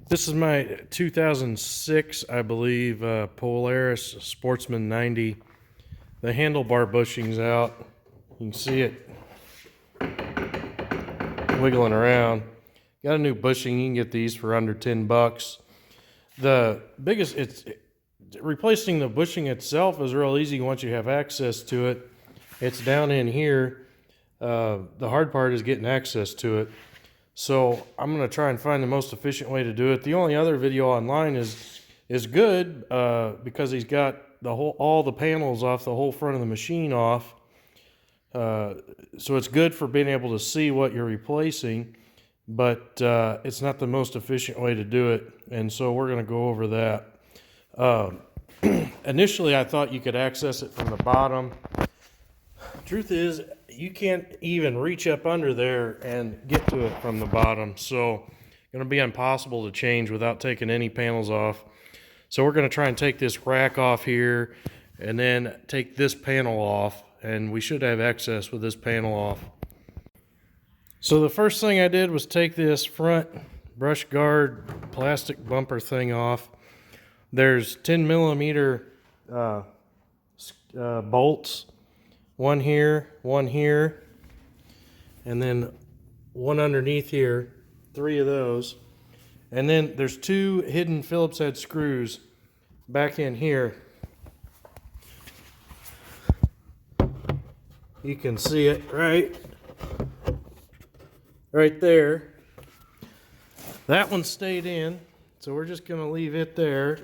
This is my 2006, I believe, Polaris Sportsman 90. The handlebar bushing's out. You can see it wiggling around. Got a new bushing. You can get these for under 10 bucks. The biggest, replacing the bushing itself is real easy once you have access to it. It's down in here. The hard part is getting access to it. So I'm going to try and find the most efficient way to do it. The only other video online is good because he's got all the panels off, the whole front of the machine off. So it's good for being able to see what you're replacing, but it's not the most efficient way to do it. And so we're going to go over that. Initially, I thought you could access it from the bottom. Truth is, you can't even reach up under there and get to it from the bottom. So it's going to be impossible to change without taking any panels off. So we're going to try and take this rack off here and then take this panel off, and we should have access with this panel off. So the first thing I did was take this front brush guard plastic bumper thing off. There's 10 millimeter bolts. One here, and then one underneath here, 3 of those. And then there's 2 hidden Phillips head screws back in here. You can see it right there. That one stayed in, so we're just going to leave it there.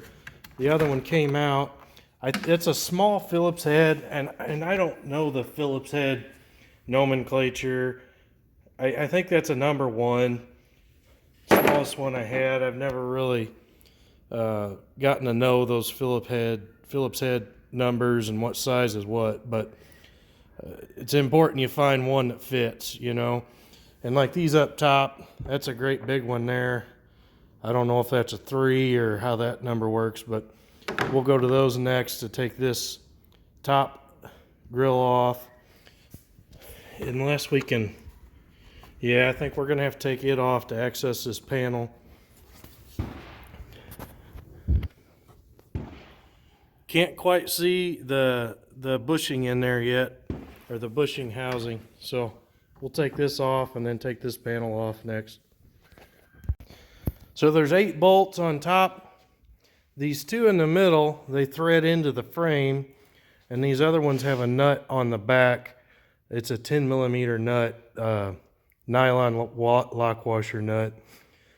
The other one came out. It's a small Phillips head, and I don't know the Phillips head nomenclature. I think that's a number 1, smallest one I had. I've never really gotten to know those Phillips head numbers and what size is what, but it's important you find one that fits, you know. And like these up top, that's a great big one there. I don't know if that's a 3 or how that number works, but we'll go to those next to take this top grill off. Unless we can, yeah, I think we're going to have to take it off to access this panel. Can't quite see the bushing in there yet, or the bushing housing. So we'll take this off and then take this panel off next. So there's 8 bolts on top. These 2 in the middle, they thread into the frame, and these other ones have a nut on the back. It's a 10 millimeter nut, nylon lock washer nut.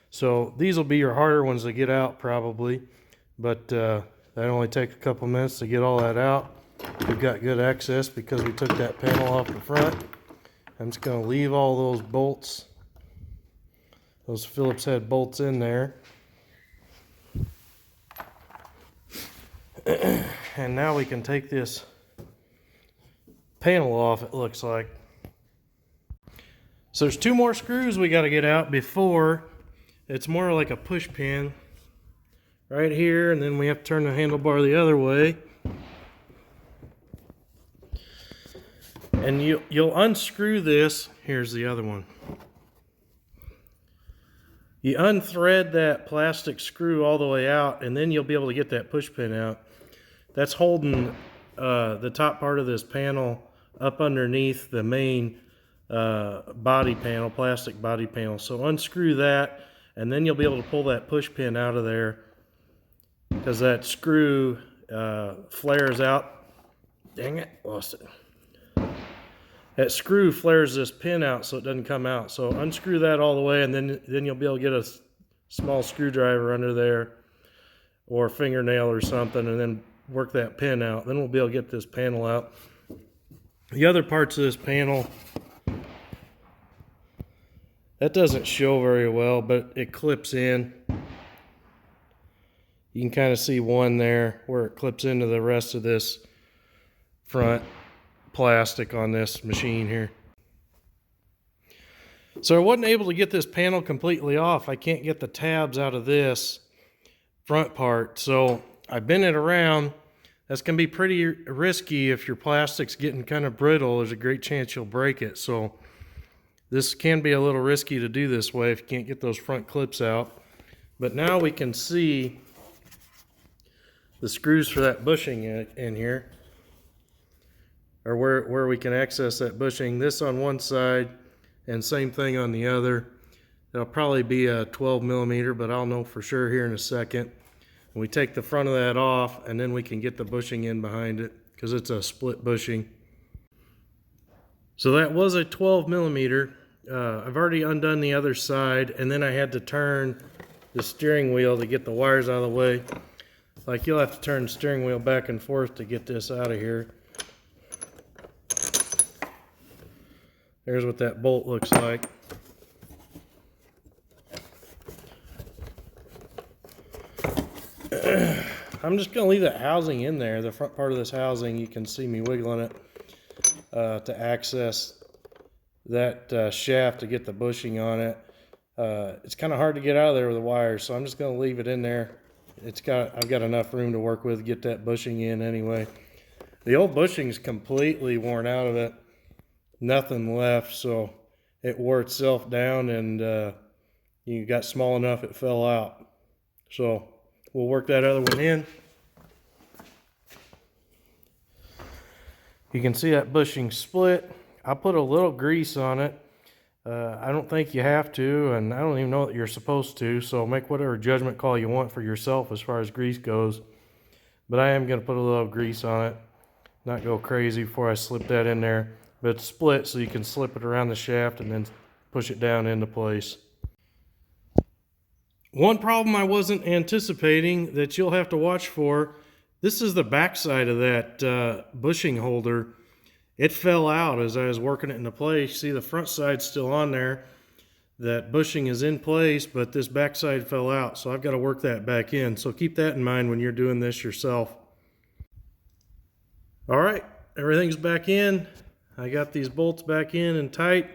So these will be your harder ones to get out probably, but that only takes a couple minutes to get all that out. We've got good access because we took that panel off the front. I'm just going to leave all those bolts, those Phillips head bolts in there. And now we can take this panel off, it looks like. So there's 2 more screws we got to get out before. It's more like a push pin right here, and then we have to turn the handlebar the other way. And you'll unscrew this. Here's the other one. You unthread that plastic screw all the way out, and then you'll be able to get that push pin out. That's holding the top part of this panel up underneath the main body panel, plastic body panel. So unscrew that, and then you'll be able to pull that push pin out of there, because that screw flares out. Dang it, lost it. That screw flares this pin out so it doesn't come out. So unscrew that all the way, and then you'll be able to get a small screwdriver under there or a fingernail or something, and then work that pin out. Then we'll be able to get this panel out. The other parts of this panel, that doesn't show very well, but it clips in. You can kind of see one there where it clips into the rest of this front plastic on this machine here. So I wasn't able to get this panel completely off. I can't get the tabs out of this front part, so I bent it around. That's going to be pretty risky. If your plastic's getting kind of brittle, there's a great chance you'll break it. So this can be a little risky to do this way if you can't get those front clips out. But now we can see the screws for that bushing in here, or where we can access that bushing. This on one side and same thing on the other. It'll probably be a 12 millimeter, but I'll know for sure here in a second. And we take the front of that off, and then we can get the bushing in behind it because it's a split bushing. So that was a 12 millimeter. I've already undone the other side, and then I had to turn the steering wheel to get the wires out of the way. Like, you'll have to turn the steering wheel back and forth to get this out of here. There's what that bolt looks like. I'm just going to leave that housing in there, the front part of this housing. You can see me wiggling it to access that shaft to get the bushing on it. It's kind of hard to get out of there with the wires, so I'm just going to leave it in there. I've got enough room to work with to get that bushing in anyway. The old bushing's completely worn out of it. Nothing left, so it wore itself down, and you got small enough it fell out. So we'll work that other one in. You can see that bushing split. I put a little grease on it. I don't think you have to, and I don't even know that you're supposed to, so make whatever judgment call you want for yourself as far as grease goes. But I am going to put a little grease on it, not go crazy before I slip that in there. But it's split, so you can slip it around the shaft and then push it down into place. One problem I wasn't anticipating that you'll have to watch for, this is the backside of that bushing holder. It fell out as I was working it into place. See, the front side's still on there. That bushing is in place, but this backside fell out, so I've got to work that back in. So keep that in mind when you're doing this yourself. All right, everything's back in. I got these bolts back in and tight.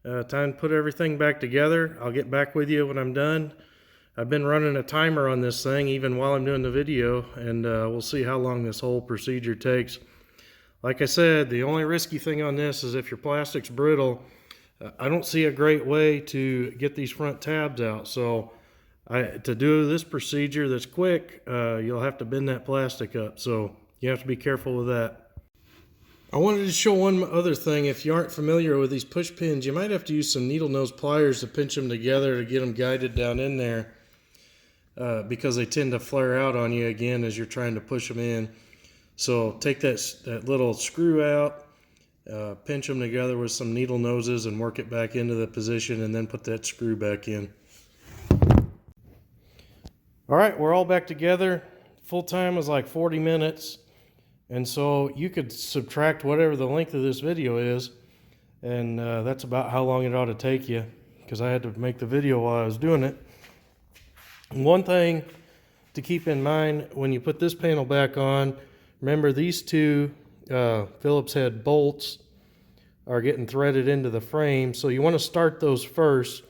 Time to put everything back together. I'll get back with you when I'm done. I've been running a timer on this thing even while I'm doing the video, and we'll see how long this whole procedure takes. Like I said, the only risky thing on this is if your plastic's brittle. I don't see a great way to get these front tabs out. So to do this procedure that's quick, you'll have to bend that plastic up. So you have to be careful with that. I wanted to show one other thing. If you aren't familiar with these push pins, you might have to use some needle nose pliers to pinch them together to get them guided down in there, because they tend to flare out on you again as you're trying to push them in. So take that little screw out, pinch them together with some needle noses and work it back into the position, and then put that screw back in. All right, we're all back together. Full time was like 40 minutes. And so you could subtract whatever the length of this video is, and that's about how long it ought to take you, because I had to make the video while I was doing it. And one thing to keep in mind when you put this panel back on, remember these two Phillips head bolts are getting threaded into the frame, so you want to start those first,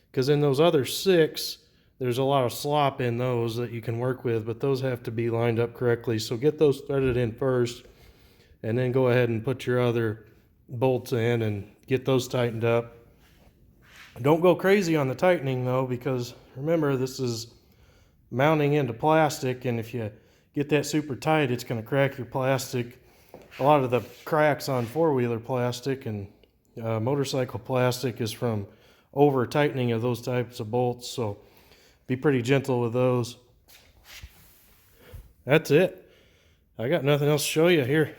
because in those other 6, there's a lot of slop in those that you can work with, but those have to be lined up correctly. So get those threaded in first, and then go ahead and put your other bolts in and get those tightened up. Don't go crazy on the tightening though, because remember, this is mounting into plastic, and if you get that super tight, it's going to crack your plastic. A lot of the cracks on four-wheeler plastic and motorcycle plastic is from over tightening of those types of bolts. So be pretty gentle with those. That's it. I got nothing else to show you here.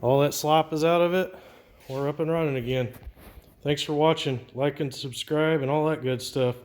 All that slop is out of it. We're up and running again. Thanks for watching. Like and subscribe and all that good stuff.